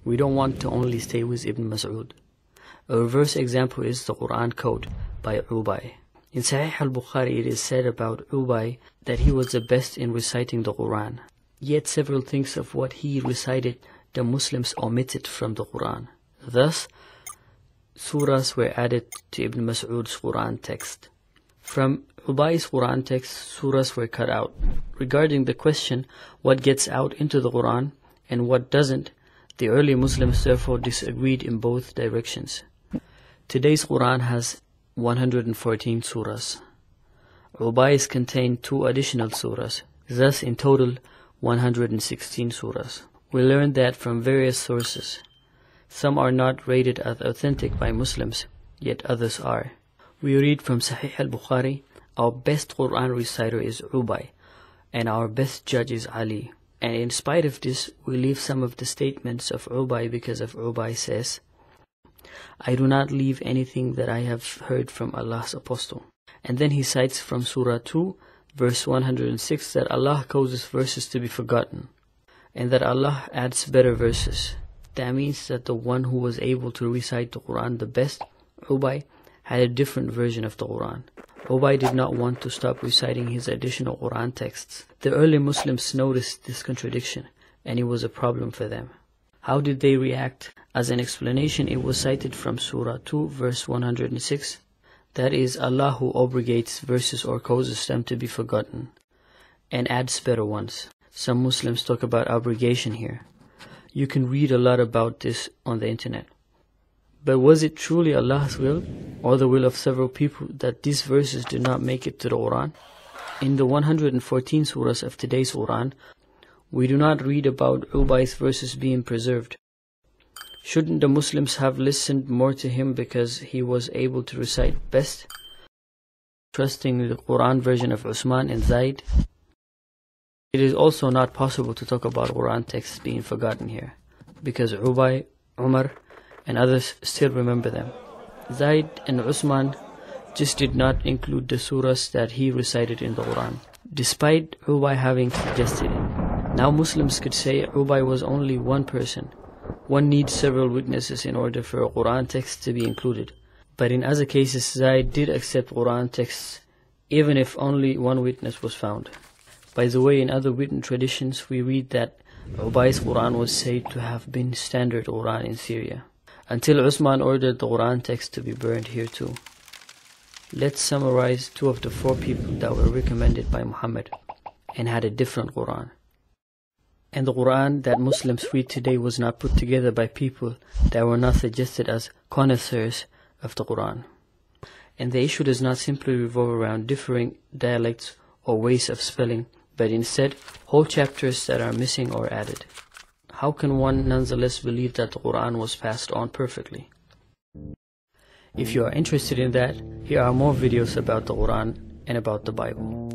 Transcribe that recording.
We don't want to only stay with Ibn Mas'ud. A reverse example is the Qur'an quote by Ubayy. In Sahih al-Bukhari it is said about Ubayy that he was the best in reciting the Qur'an. Yet several things of what he recited the Muslims omitted from the Qur'an. Thus, Surahs were added to Ibn Mas'ud's Qur'an text. From Ubayy's Qur'an text, Surahs were cut out. Regarding the question, what gets out into the Qur'an and what doesn't, the early Muslims therefore disagreed in both directions. Today's Qur'an has 114 surahs. Ubayy's contained 2 additional surahs, thus in total 116 surahs. We learned that from various sources. Some are not rated as authentic by Muslims, yet others are. We read from Sahih al-Bukhari, our best Qur'an reciter is Ubayy, and our best judge is Ali. And in spite of this, we leave some of the statements of Ubayy because of Ubayy says, I do not leave anything that I have heard from Allah's Apostle. And then he cites from Surah 2, verse 106 that Allah causes verses to be forgotten, and that Allah adds better verses. That means that the one who was able to recite the Qur'an the best, Ubayy, had a different version of the Qur'an. Ubayy did not want to stop reciting his additional Qur'an texts. The early Muslims noticed this contradiction, and it was a problem for them. How did they react? As an explanation, it was cited from Surah 2, verse 106. That is, Allah who abrogates verses or causes them to be forgotten, and adds better ones. Some Muslims talk about abrogation here. You can read a lot about this on the internet. But was it truly Allah's will, or the will of several people, that these verses did not make it to the Qur'an? In the 114 surahs of today's Qur'an, we do not read about Ubayy's verses being preserved. Shouldn't the Muslims have listened more to him because he was able to recite best, trusting the Qur'an version of Usman and Zayd? It is also not possible to talk about Qur'an texts being forgotten here, because Ubayy, Umar, and others still remember them. Zayd and Usman just did not include the surahs that he recited in the Qur'an, despite Ubayy having suggested it. Now Muslims could say Ubayy was only one person. One needs several witnesses in order for a Qur'an text to be included. But in other cases, Zayd did accept Qur'an texts, even if only one witness was found. By the way, in other written traditions, we read that Ubayy's Qur'an was said to have been standard Qur'an in Syria, until Usman ordered the Qur'an text to be burned here too. Let's summarize 2 of the 4 people that were recommended by Muhammad and had a different Qur'an. And the Qur'an that Muslims read today was not put together by people that were not suggested as connoisseurs of the Qur'an. And the issue does not simply revolve around differing dialects or ways of spelling, but instead whole chapters that are missing or added. How can one nonetheless believe that the Qur'an was passed on perfectly? If you are interested in that, here are more videos about the Qur'an and about the Bible.